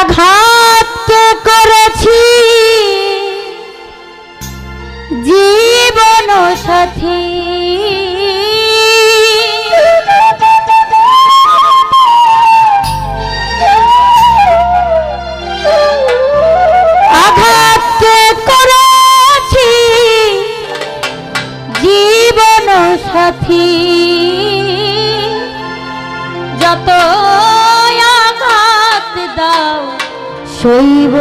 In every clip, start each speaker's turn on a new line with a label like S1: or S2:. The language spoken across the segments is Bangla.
S1: আঘাতকে করেছি জীবন সাথী, আঘাতকে করেছি জীবন সাথী, যত আঘাত দাও সইব।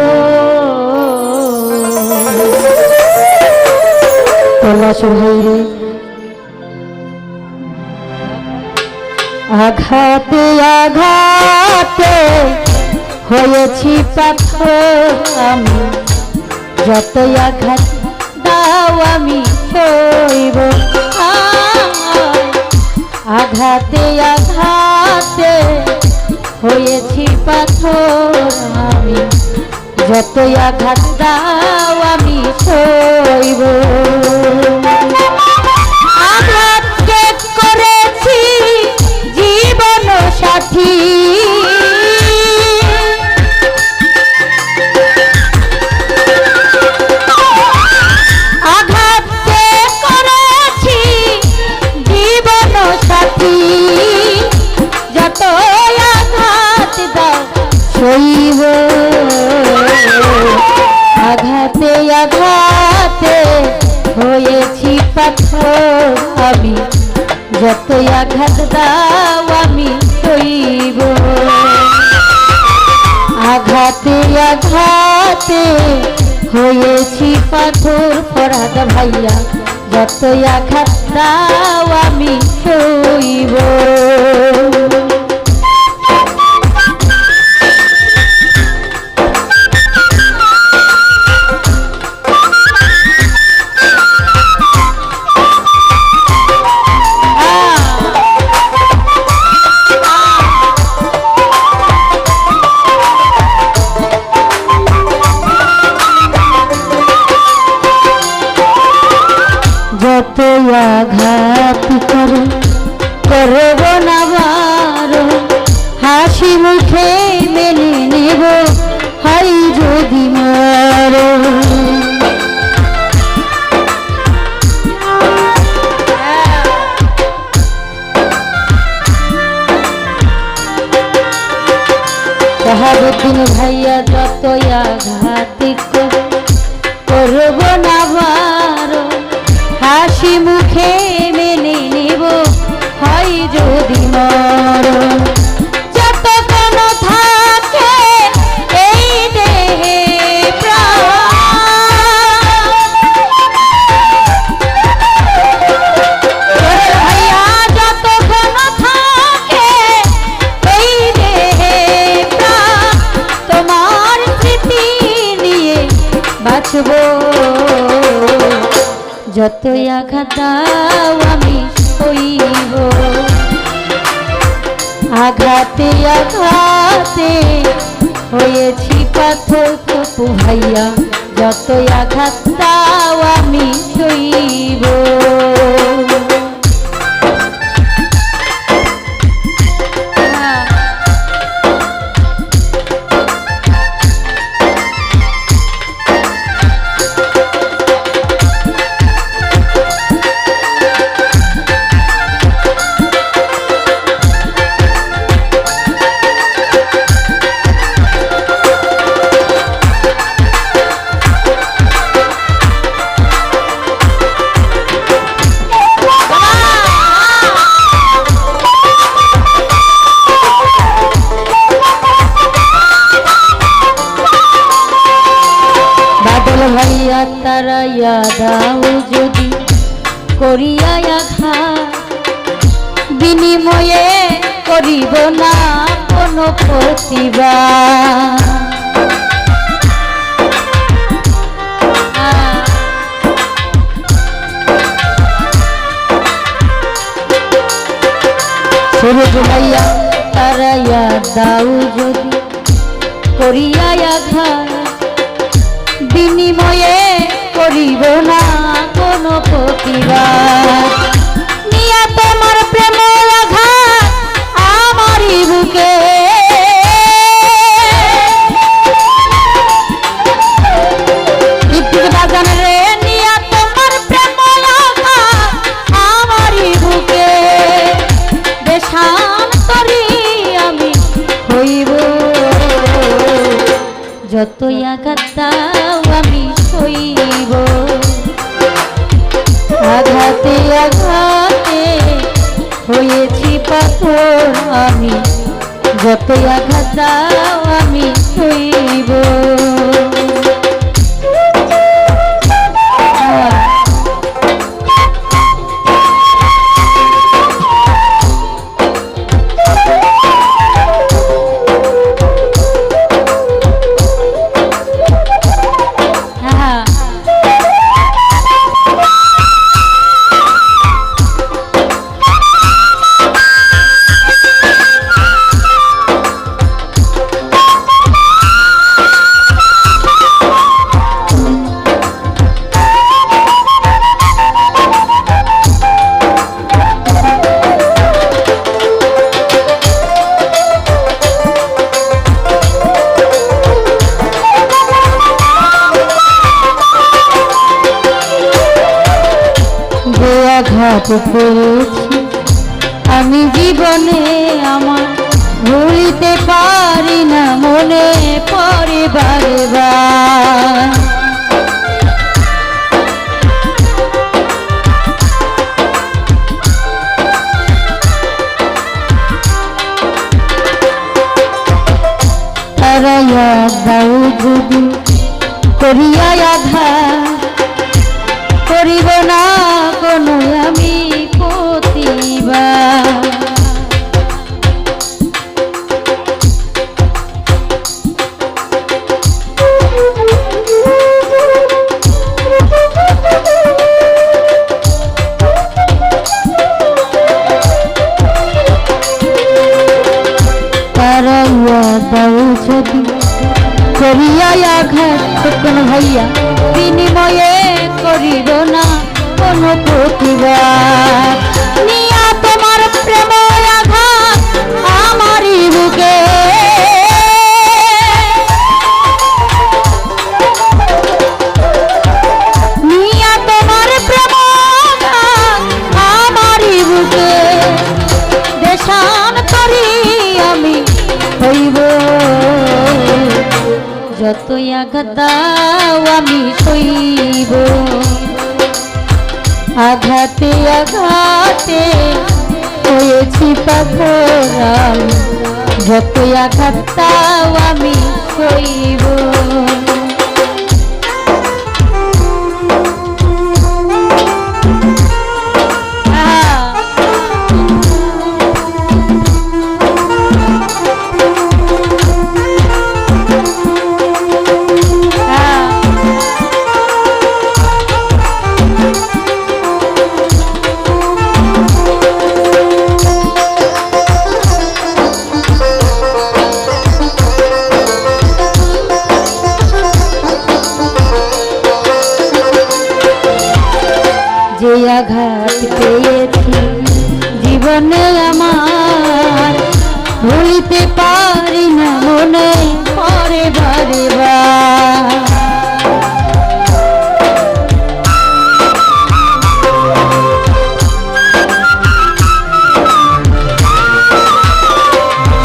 S1: পলাশ ভাইরে আঘাতে আঘাতে হয়েছি পাথর আমি, যত আঘাত দাও আমি সইব। আঘাতে আঘাতে হয়েছি পাথর আমি, যত আঘাত দাও আমি সইব। আঘাতকে করেছি জীবন সাথী, আঘাতকে করেছি জীবন সাথী, যত আঘাত দাও সইব। আঘাতে আঘাতে হয়েছি পাথর আমি, যত আঘাত দাও আমি সইব। আঘাতে আঘাতে হয়েছি পাথর ফরহাদ ভাইয়া, যত আঘাত দাও আমি সইব। যত আঘাত করে করব না বারো, হাসি মুখে মেনে নেব হাই যদি মারো। শাহাবুদ্দিন ভাইয়া যত আঘাত করব না বারো, হাসি মুখে মেনে নেব হয় যদি মরণ। যতক্ষণ থাকে এই দেহে প্রাণ, ভাইয়া যতক্ষণ থাকে এই দেহে প্রাণ, তোমার স্মৃতি নিয়ে বাঁচব। যত আঘাত দাও আমি সইব। আঘাতে আঘাতে হয়েছি পাথর তপু ভাইয়া, যত আঘাত দাও আমি সইব। ভাইয়া তারাইয়া দাও যদি করিয়া আঘাত, বিনিময়ে করিব না কোনো প্রতিবাদ। সুরজ ভাইয়া তারাইয়া দাও যদি করিয়া আঘাত, বিনিময়ে করিব না কোনো প্রতিবাদ। নিয়া তোমার প্রেম আঘাত আমারই বুকে, যতই আঘাত দাও আমি সইব, আঘাতে আঘাতে হয়েছি পাথর আমি, যতই আঘাত দাও আমি সইব। আঘাত পেয়েছি আমি জীবনে আমার, ভুলিতে পারি না মনে পড়ে বারে বার। তারাইয়া দাও যদি করিয়া আঘাত, করিব না কোনো আমি প্রতিবাদ। তারাইয়া দাও যদি করিয়া আঘাত কোন ভাইয়া, বিনিময়ে করিব না কোনো প্রতিবাদ। নিয়া তোমার প্রেম আঘাত আমারই বুকে, নিয়া তোমার প্রেম আঘাত আমারই বুকে, দেশান্তরী আমি হইব, যতই আঘাত দাও আমি সইব, আঘাতে আঘাতে হয়েছি পাথর আমি, যতই আঘাত দাও আমি সইব। যে আঘাত পেয়েছি জীবনে আমার, ভুলিতে পারি না মনে পড়ে বারে বার।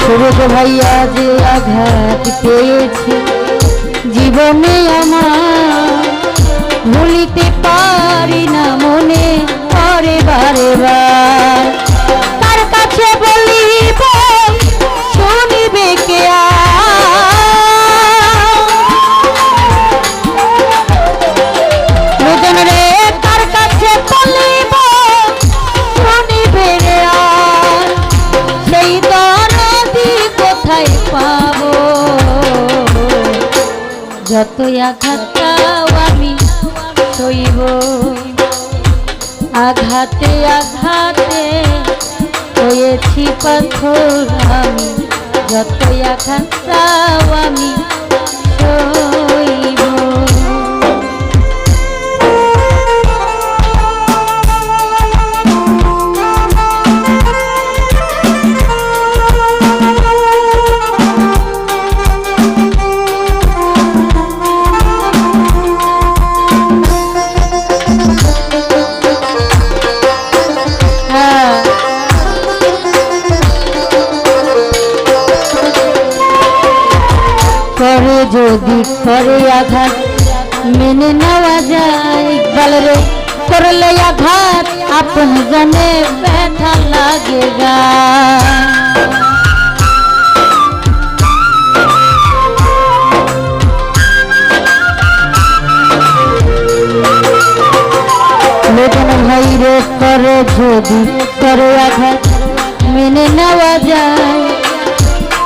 S1: সুরজ ভাইয়া যে আঘাত পেয়েছি জীবনে আমার, ভুলিতে পারি না মনে পড়ে বারে বার। তার কাছে বলিব শুনিবে কে লোজন রে, তার কাছে বলিব শুনিবে রে, সেই দরদি কোথায় পাবো, যতই আঘাত আমি সইব, আঘাতে আঘাতে হয়েছি পাথর আমি, যতই আঘাত আমি সইব। যদি করে আঘাত মেনে নেওয়া যায়। ইকবাল রে করলে আঘাত আপন জনে ব্যথা লাগে গা। লোকন ভাই রে করে যদি করে আঘাত মেনে নেওয়া যায়।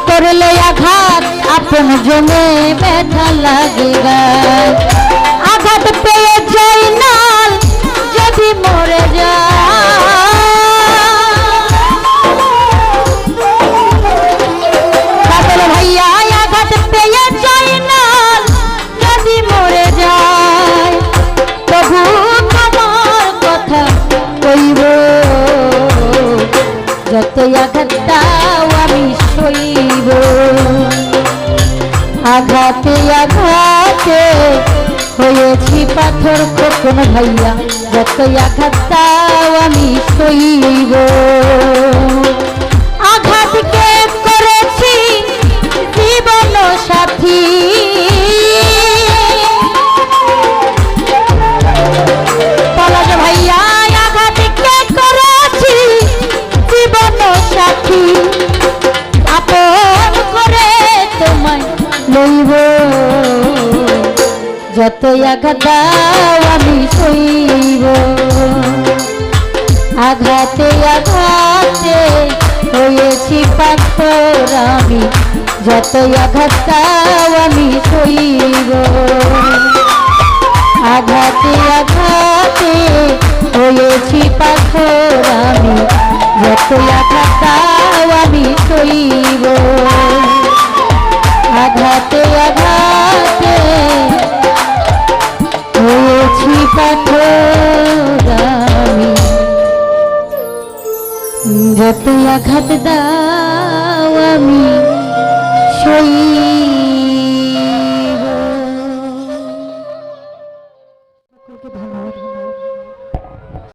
S1: করলে আঘাত আপন জমে ব্যথা লাগে গায়। আঘাত পেয়ে যাই না যদি মরে যায়। ভাইয়া আঘাত পেয়ে যাই না যদি মরে যায়। তবু আমার কথা কইব যতই আঘাত দাও আমি সইব। আঘাতে আঘাতে হয়েছি পাথর খোকন ভাইয়া যতই আঘাত দাও আমি সইব। আঘাতকে করেছি জীবন সাথী পলাশ ভাইয়া। আঘাতকে করেছি জীবন সাথী আপন করে তোমায় লইব। যতই আঘাত দাও আমি সইব। আঘাতে আঘাতে হয়েছি পাথর আমি যতই আঘাত দাও আমি সইব। আঘাতে আঘাতে হয়েছি পাথর আমি যতই আঘাত দাও আমি সইব। আঘাতে আঘাতে হয়েছি পাথর আমি যতই আঘাত দাও আমি সই।